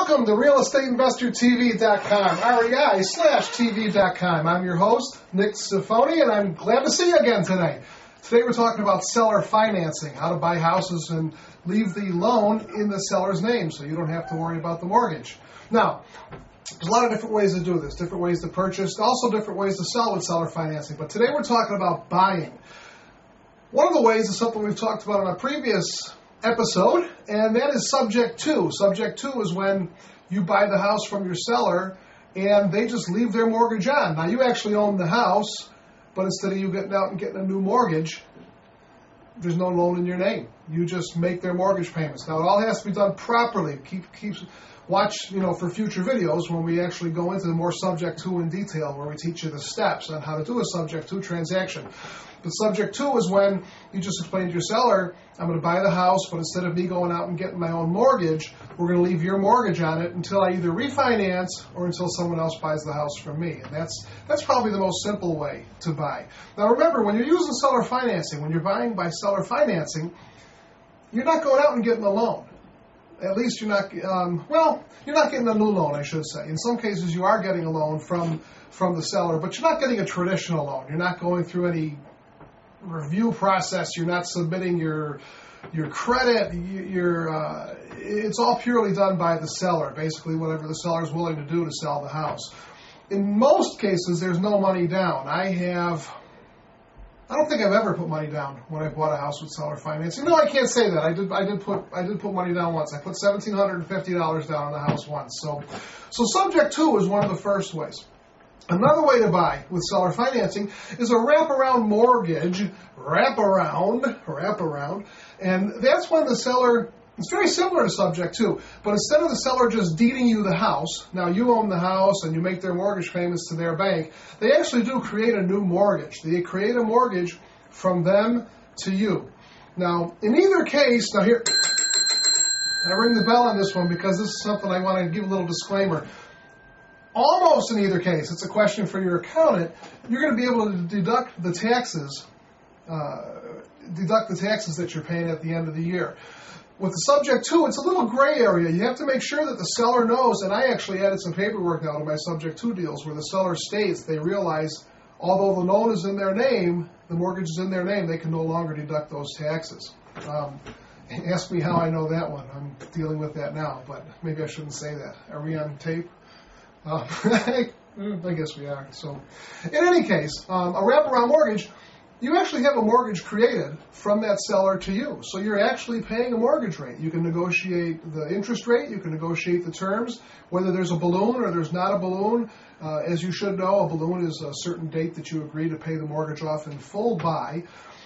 Welcome to RealEstateInvestorTV.com, REI/TV.com. I'm your host, Nick Sifoni, and I'm glad to see you again today. Today we're talking about seller financing, how to buy houses and leave the loan in the seller's name so you don't have to worry about the mortgage. Now, there's a lot of different ways to do this, different ways to purchase, also different ways to sell with seller financing. But today we're talking about buying. One of the ways is something we've talked about in a previous episode, and that is subject to. Subject to is when you buy the house from your seller and they just leave their mortgage on. Now, you actually own the house, but instead of you getting out and getting a new mortgage, there's no loan in your name. You just make their mortgage payments. Now, it all has to be done properly. Watch, for future videos when we actually go into the more subject to in detail, where we teach you the steps on how to do a subject to transaction. But subject to is when you just explain to your seller, I'm going to buy the house, but instead of me going out and getting my own mortgage, we're going to leave your mortgage on it until I either refinance or until someone else buys the house from me. And that's probably the most simple way to buy. Now remember, when you're using seller financing, when you're buying by seller financing, you're not going out and getting a loan. At least you're not, you're not getting a new loan, I should say. In some cases, you are getting a loan from the seller, but you're not getting a traditional loan. You're not going through any review process. You're not submitting your credit. It's all purely done by the seller, basically whatever the seller is willing to do to sell the house. In most cases, there's no money down. I don't think I've ever put money down when I bought a house with seller financing. No, I can't say that. I did put money down once. I put $1,750 down on the house once. So subject to is one of the first ways. Another way to buy with seller financing is a wraparound mortgage, wraparound, and that's when the seller, it's very similar to subject to, but instead of the seller just deeding you the house, now you own the house and you make their mortgage payments to their bank, they actually do create a new mortgage. They create a mortgage from them to you. Now, in either case, now here, I ring the bell on this one because this is something I want to give a little disclaimer. Almost in either case, it's a question for your accountant, you're going to be able to deduct the taxes that you're paying at the end of the year. With the subject to, it's a little gray area. You have to make sure that the seller knows, and I actually added some paperwork now to my subject to deals where the seller states they realize, although the loan is in their name, the mortgage is in their name, they can no longer deduct those taxes. Ask me how I know that one. I'm dealing with that now, but maybe I shouldn't say that. Are we on tape? I guess we are. So, in any case, a wraparound mortgage, you actually have a mortgage created from that seller to you. So you're actually paying a mortgage rate. You can negotiate the interest rate. You can negotiate the terms, whether there's a balloon or there's not a balloon. As you should know, a balloon is a certain date that you agree to pay the mortgage off in full by.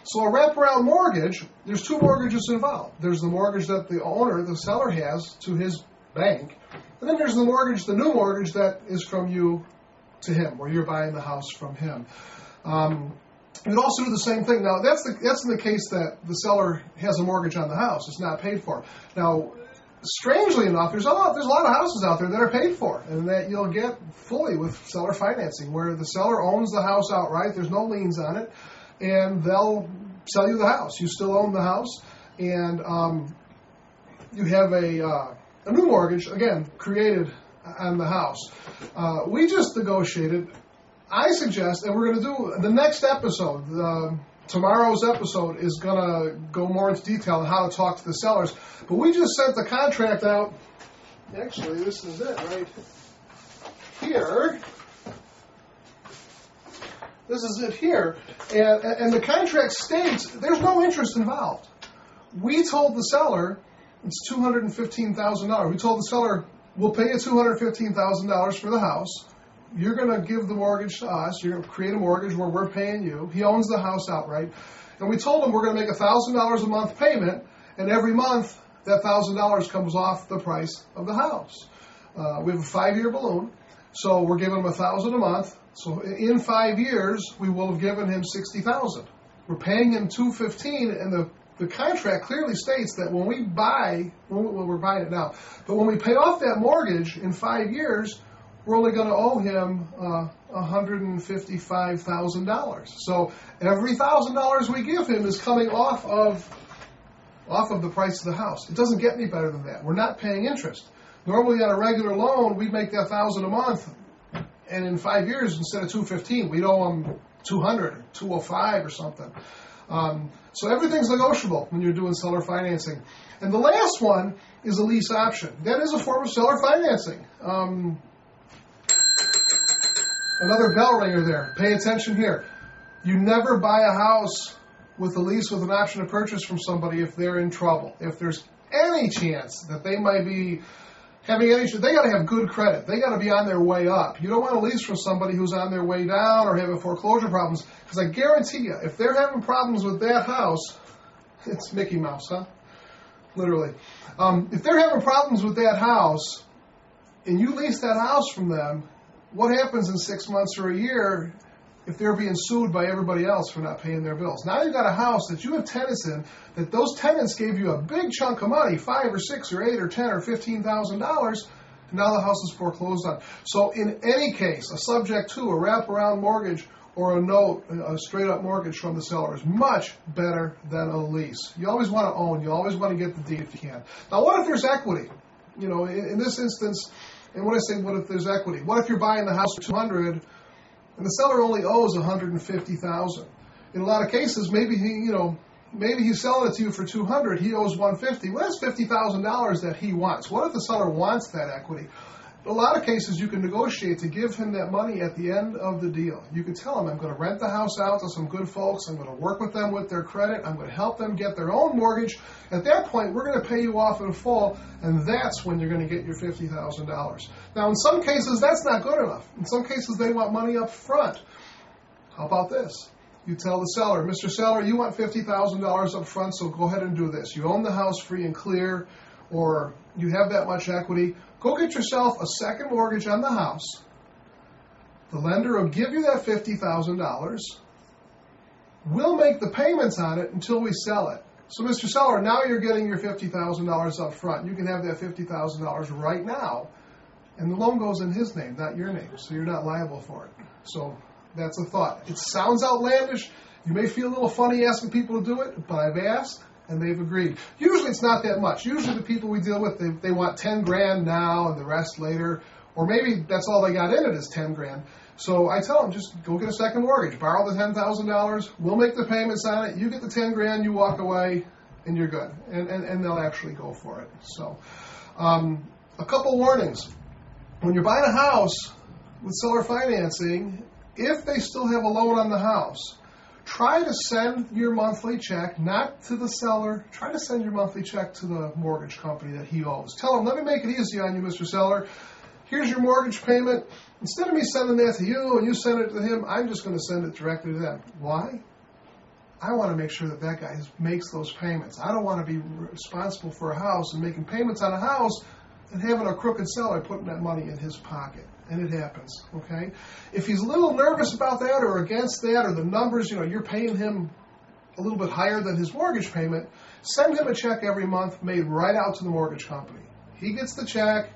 So a wraparound mortgage, there's two mortgages involved. There's the mortgage that the owner, the seller, has to his bank. And then there's the mortgage, the new mortgage that is from you to him, where you're buying the house from him. You'd also do the same thing. Now, that's in the case that the seller has a mortgage on the house. It's not paid for. Now, strangely enough, there's a lot of houses out there that are paid for, and that you'll get fully with seller financing, where the seller owns the house outright. There's no liens on it, and they'll sell you the house. You still own the house, and you have a new mortgage, again, created on the house. We just negotiated. I suggest, and we're going to do the next episode, tomorrow's episode is going to go more into detail on how to talk to the sellers. But we just sent the contract out. Actually, this is it right here. This is it here. And the contract states there's no interest involved. We told the seller it's $215,000. We told the seller, we'll pay you $215,000 for the house. You're going to give the mortgage to us. You're going to create a mortgage where we're paying you. He owns the house outright. And we told him we're going to make $1,000 a month payment, and every month that $1,000 comes off the price of the house. We have a 5-year balloon, so we're giving him $1,000 a month. So in 5 years, we will have given him $60,000. We're paying him $215,000, and the contract clearly states that when we buy, we're buying it now, but when we pay off that mortgage in 5 years, we're only going to owe him $155,000. So every $1,000 we give him is coming off of the price of the house. It doesn't get any better than that. We're not paying interest. Normally on a regular loan, we'd make that $1,000 a month, and in 5 years, instead of $215, we'd owe them $200 or $205 or something. So everything's negotiable when you're doing seller financing. And the last one is a lease option. That is a form of seller financing. Another bell ringer there. Pay attention here. You never buy a house with a lease with an option to purchase from somebody if they're in trouble. If there's any chance that they might be having any issue, they got to have good credit. They got to be on their way up. You don't want to lease from somebody who's on their way down or having foreclosure problems, because I guarantee you, if they're having problems with that house, it's Mickey Mouse, huh? Literally. If they're having problems with that house and you lease that house from them, what happens in 6 months or a year if they're being sued by everybody else for not paying their bills? Now you've got a house that you have tenants in, that those tenants gave you a big chunk of money, $5 or $6 or $8 or $10 or $15,000, and now the house is foreclosed on. So in any case, a subject to a wraparound mortgage or a note, a straight-up mortgage from the seller is much better than a lease. You always want to own. You always want to get the deed if you can. Now, what if there's equity? You know, in this instance, and when I say what if there's equity, what if you're buying the house for $200 and the seller only owes $150,000? In a lot of cases, maybe he's selling it to you for $200. He owes $150. Well, that's $50,000 that he wants. What if the seller wants that equity? In a lot of cases, you can negotiate to give him that money at the end of the deal. You can tell him, I'm going to rent the house out to some good folks. I'm going to work with them with their credit. I'm going to help them get their own mortgage. At that point, we're going to pay you off in full, and that's when you're going to get your $50,000. Now, in some cases, that's not good enough. In some cases, they want money up front. How about this? You tell the seller, Mr. Seller, you want $50,000 up front, so go ahead and do this. You own the house free and clear, or you have that much equity. Go get yourself a second mortgage on the house. The lender will give you that $50,000. We'll make the payments on it until we sell it. So, Mr. Seller, now you're getting your $50,000 up front. You can have that $50,000 right now, and the loan goes in his name, not your name, so you're not liable for it. So that's a thought. It sounds outlandish. You may feel a little funny asking people to do it, but I've asked, and they've agreed. Usually it's not that much. Usually the people we deal with, they want 10 grand now and the rest later, or maybe that's all they got in it is 10 grand. So I tell them, just go get a second mortgage, borrow the $10,000, we'll make the payments on it, you get the 10 grand, you walk away, and you're good. And they'll actually go for it. So a couple warnings. When you're buying a house with seller financing, if they still have a loan on the house, try to send your monthly check, not to the seller. Try to send your monthly check to the mortgage company that he owes. Tell him, let me make it easy on you, Mr. Seller. Here's your mortgage payment. Instead of me sending that to you and you send it to him, I'm just going to send it directly to them. Why? I want to make sure that that guy makes those payments. I don't want to be responsible for a house and making payments on a house and having a crooked seller putting that money in his pocket. And it happens, okay? If he's a little nervous about that or against that, or the numbers, you're paying him a little bit higher than his mortgage payment, send him a check every month made right out to the mortgage company. He gets the check.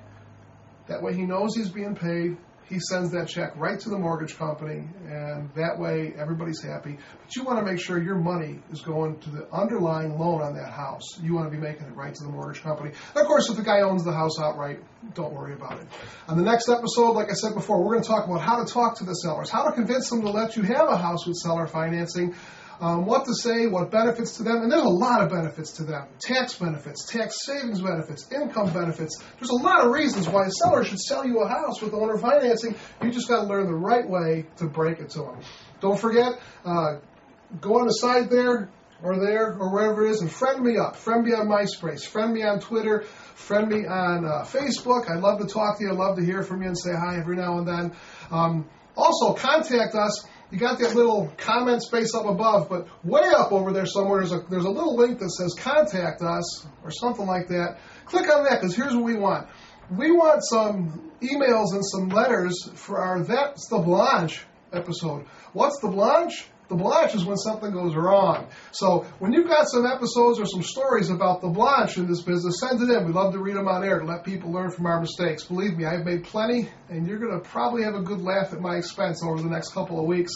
That way he knows he's being paid. He sends that check right to the mortgage company, and that way everybody's happy. But you want to make sure your money is going to the underlying loan on that house. You want to be making it right to the mortgage company. And of course, if the guy owns the house outright, don't worry about it. On the next episode, like I said before, we're going to talk about how to talk to the sellers, how to convince them to let you have a house with seller financing, what to say, what benefits to them, and there's a lot of benefits to them. Tax benefits, tax savings benefits, income benefits. There's a lot of reasons why a seller should sell you a house with owner financing. You just got to learn the right way to break it to them. Don't forget, go on the side there or wherever it is and friend me up. Friend me on MySpace, friend me on Twitter, friend me on Facebook. I'd love to talk to you. I'd love to hear from you and say hi every now and then. Also, contact us. You got that little comment space up above, but way up over there somewhere, there's a little link that says Contact Us or something like that. Click on that, because here's what we want. We want some emails and some letters for our That's the Blanche episode. What's the Blanche? The Blanche is when something goes wrong. So when you've got some episodes or some stories about the Blanche in this business, send it in. We'd love to read them on air to let people learn from our mistakes. Believe me, I've made plenty, and you're going to probably have a good laugh at my expense over the next couple of weeks.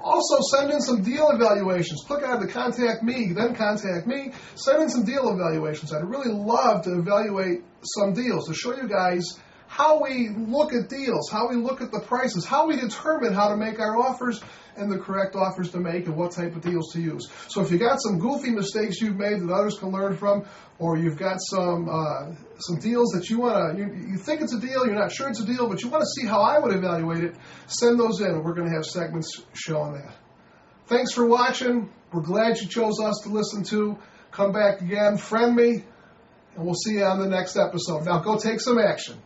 Also, send in some deal evaluations. Click on the Contact Me, then Contact Me. Send in some deal evaluations. I'd really love to evaluate some deals to show you guys how we look at deals, how we look at the prices, how we determine how to make our offers and the correct offers to make and what type of deals to use. So if you got some goofy mistakes you've made that others can learn from, or you've got some deals that you think it's a deal, you're not sure it's a deal, but you want to see how I would evaluate it, send those in, and we're going to have segments showing that. Thanks for watching. We're glad you chose us to listen to. Come back again, friend me, and we'll see you on the next episode. Now go take some action.